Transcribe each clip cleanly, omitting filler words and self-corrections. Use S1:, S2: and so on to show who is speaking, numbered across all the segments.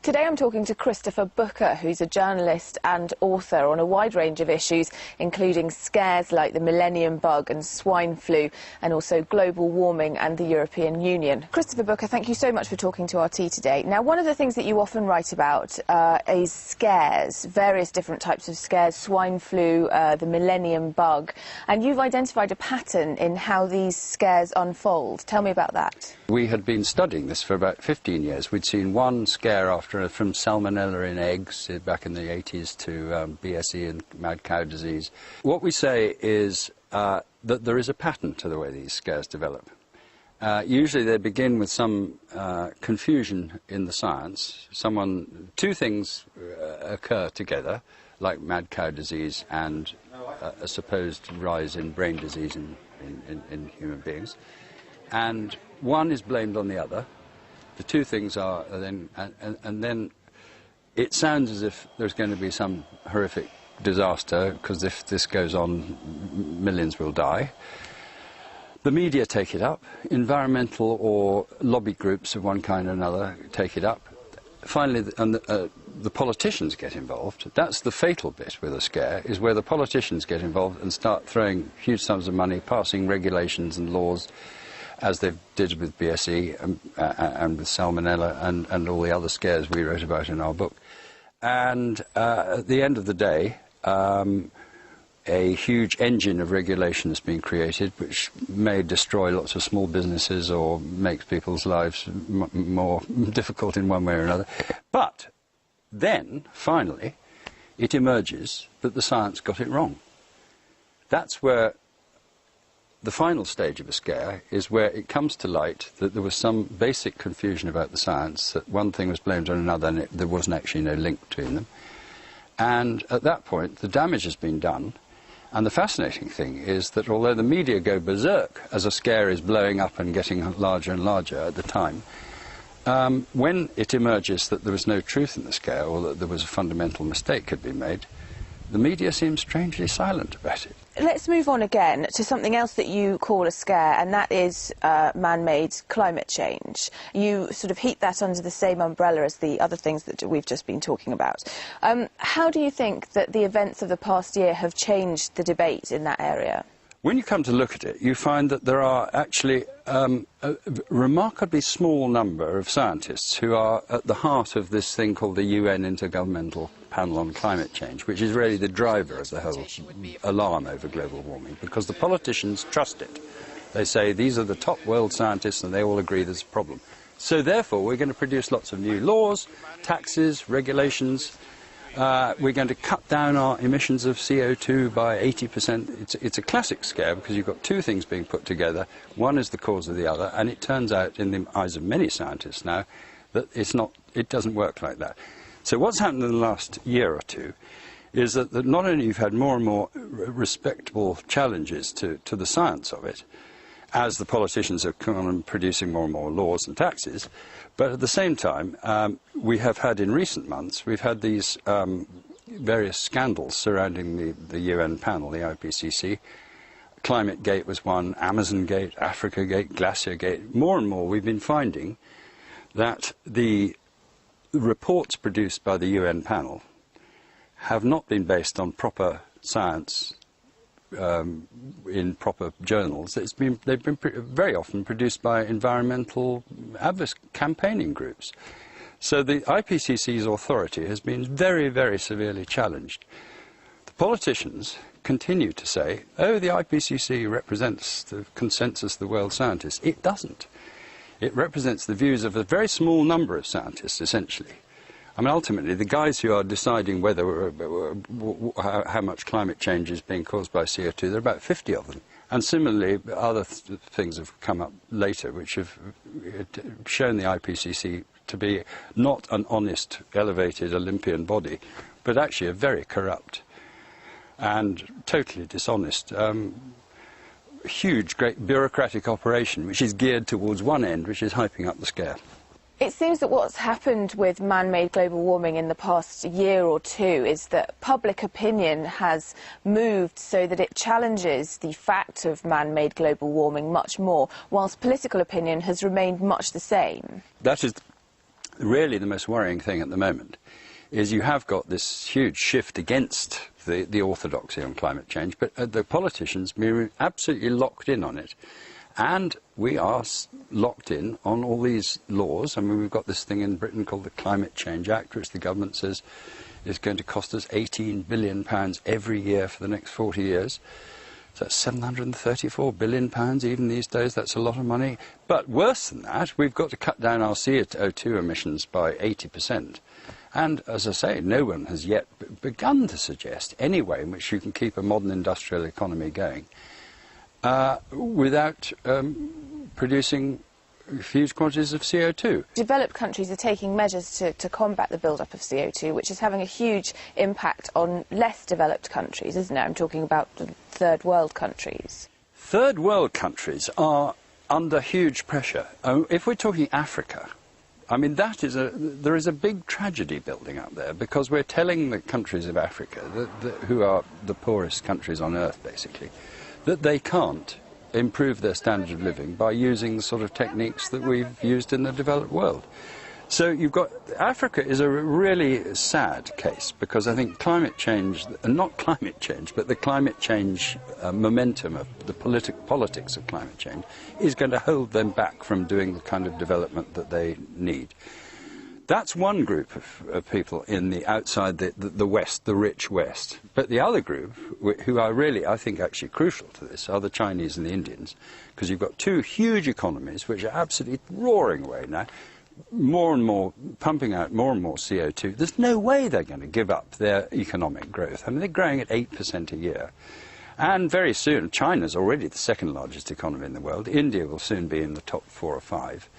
S1: Today I'm talking to Christopher Booker, who's a journalist and author on a wide range of issues, including scares like the millennium bug and swine flu, and also global warming and the European Union. Christopher Booker, thank you so much for talking to RT today. Now, one of the things that you often write about is scares, various different types of scares, swine flu, the millennium bug, and you've identified a pattern in how these scares unfold. Tell me about that.
S2: We had been studying this for about 15 years. We'd seen one scare after from salmonella in eggs back in the 80s to BSE and mad cow disease. What we say is that there is a pattern to the way these scares develop. Usually they begin with some confusion in the science. Two things occur together, like mad cow disease and a supposed rise in brain disease in human beings. And one is blamed on the other. The two things are then, and then it sounds as if there's going to be some horrific disaster, because if this goes on, millions will die. The media take it up. Environmental or lobby groups of one kind or another take it up. Finally, the politicians get involved. That's the fatal bit with a scare, is where the politicians get involved and start throwing huge sums of money, passing regulations and laws, as they did with BSE and with salmonella and all the other scares we wrote about in our book. And at the end of the day, a huge engine of regulation has been created, which may destroy lots of small businesses or makes people's lives more difficult in one way or another. But then, finally, it emerges that the science got it wrong. That's where the final stage of a scare is, where it comes to light that there was some basic confusion about the science, that one thing was blamed on another and there wasn't actually no link between them. And at that point, the damage has been done. And the fascinating thing is that although the media go berserk as a scare is blowing up and getting larger and larger at the time, when it emerges that there was no truth in the scare, or that there was a fundamental mistake had been made, the media seems strangely silent about it.
S1: Let's move on again to something else that you call a scare, and that is man-made climate change. You sort of heap that under the same umbrella as the other things that we've just been talking about. How do you think that the events of the past year have changed the debate in that area?
S2: When you come to look at it, you find that there are actually a remarkably small number of scientists who are at the heart of this thing called the UN Intergovernmental Panel on Climate Change, which is really the driver of the whole alarm over global warming, because the politicians trust it. They say these are the top world scientists and they all agree there's a problem. So therefore we're going to produce lots of new laws, taxes, regulations. We're going to cut down our emissions of CO2 by 80%. It's a classic scare, because you've got two things being put together. One is the cause of the other, and it turns out, in the eyes of many scientists now, that it doesn't work like that. So what's happened in the last year or two is that not only you've had more and more respectable challenges to the science of it, as the politicians have come on producing more and more laws and taxes, but at the same time, we have had in recent months, we've had these various scandals surrounding the UN panel, the IPCC. Climate Gate was one, Amazon Gate, Africa Gate, Glacier Gate. More and more we've been finding that the reports produced by the UN panel have not been based on proper science in proper journals. They've been very often produced by environmental adverse campaigning groups. So the IPCC's authority has been very, very severely challenged. The politicians continue to say, oh, the IPCC represents the consensus of the world scientists. It doesn't. It represents the views of a very small number of scientists, essentially. I mean, ultimately, the guys who are deciding how much climate change is being caused by CO2, there are about 50 of them. And similarly, other things have come up later, which have shown the IPCC to be not an honest, elevated, Olympian body, but actually a very corrupt and totally dishonest, huge, great bureaucratic operation, which is geared towards one end, which is hyping up the scare.
S1: It seems that what's happened with man-made global warming in the past year or two is that public opinion has moved so that it challenges the fact of man-made global warming much more, whilst political opinion has remained much the same.
S2: That is really the most worrying thing at the moment is you have got this huge shift against the orthodoxy on climate change, but the politicians are absolutely locked in on it. And we are locked in on all these laws. I mean, we've got this thing in Britain called the Climate Change Act, which the government says is going to cost us £18 billion every year for the next 40 years. So that's £734 billion even these days. That's a lot of money. But worse than that, we've got to cut down our CO2 emissions by 80%. And, as I say, no one has yet begun to suggest any way in which you can keep a modern industrial economy going without producing huge quantities of CO2.
S1: Developed countries are taking measures to combat the build-up of CO2, which is having a huge impact on less developed countries, isn't it? I'm talking about the third world countries.
S2: Third world countries are under huge pressure. If we're talking Africa, I mean, there is a big tragedy building up there, because we're telling the countries of Africa, who are the poorest countries on earth, basically, that they can't improve their standard of living by using the sort of techniques that we've used in the developed world. So you've got, Africa is a really sad case, because I think climate change, not climate change, but the climate change momentum of the politics of climate change is going to hold them back from doing the kind of development that they need. That's one group of people in the outside the West, the rich West. But the other group, who are really, I think, actually crucial to this, are the Chinese and the Indians, because you've got two huge economies which are absolutely roaring away now, more and more, pumping out more and more CO2. There's no way they're going to give up their economic growth. I mean, they're growing at 8% a year. And very soon, China's already the second largest economy in the world. India will soon be in the top 4 or 5.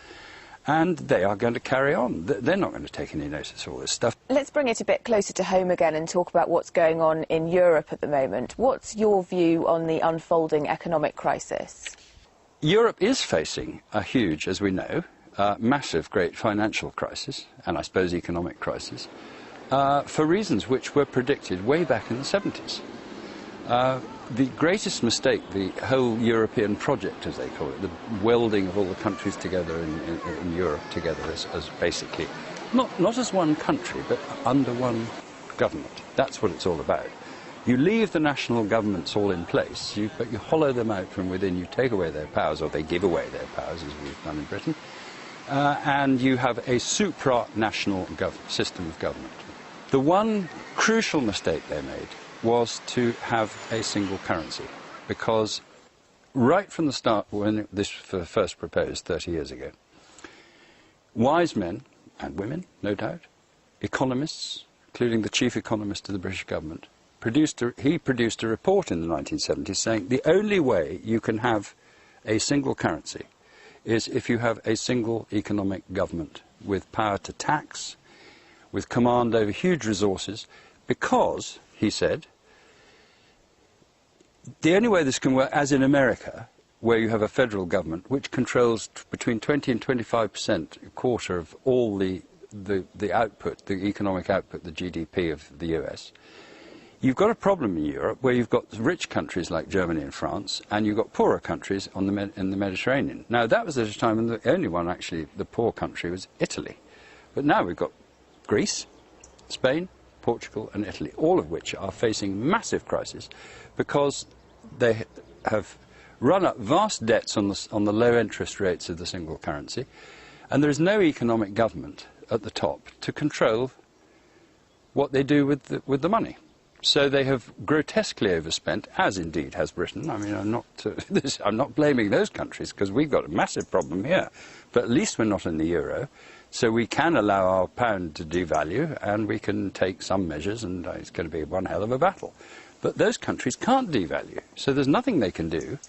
S2: And they are going to carry on. They're not going to take any notice of all this stuff.
S1: Let's bring it a bit closer to home again and talk about what's going on in Europe at the moment. What's your view on the unfolding economic crisis?
S2: Europe is facing a huge, as we know, massive, great financial crisis, and I suppose economic crisis, for reasons which were predicted way back in the 70s. The greatest mistake, the whole European project, as they call it, the welding of all the countries together in Europe together as basically, not as one country, but under one government. That's what it's all about. You leave the national governments all in place, but you hollow them out from within, you take away their powers, or they give away their powers, as we've done in Britain, and you have a supranational system of government. The one crucial mistake they made was to have a single currency, because right from the start, when this was first proposed 30 years ago, wise men and women, no doubt, economists, including the chief economist of the British government, produced a report in the 1970s saying the only way you can have a single currency is if you have a single economic government with power to tax, with command over huge resources, because, he said, the only way this can work, as in America, where you have a federal government which controls between 20 and 25%, a quarter of all the output, the economic output, the GDP of the US, you've got a problem in Europe where you've got rich countries like Germany and France, and you've got poorer countries in the Mediterranean. Now, that was at a time when the only one, actually, the poor country was Italy. But now we've got Greece, Spain, Portugal and Italy, all of which are facing massive crises because they have run up vast debts on the low interest rates of the single currency, and there is no economic government at the top to control what they do with the money. So they have grotesquely overspent, as indeed has Britain. I mean, I'm not blaming those countries, because we've got a massive problem here. But at least we're not in the euro, so we can allow our pound to devalue, and we can take some measures, and it's going to be one hell of a battle. But those countries can't devalue, so there's nothing they can do,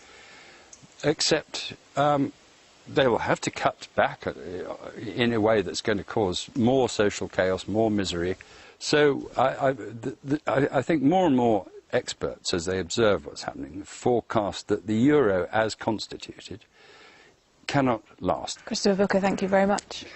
S2: except they will have to cut back in a way that's going to cause more social chaos, more misery. So I think more and more experts, as they observe what's happening, forecast that the euro, as constituted, cannot last.
S1: Christopher Booker, thank you very much.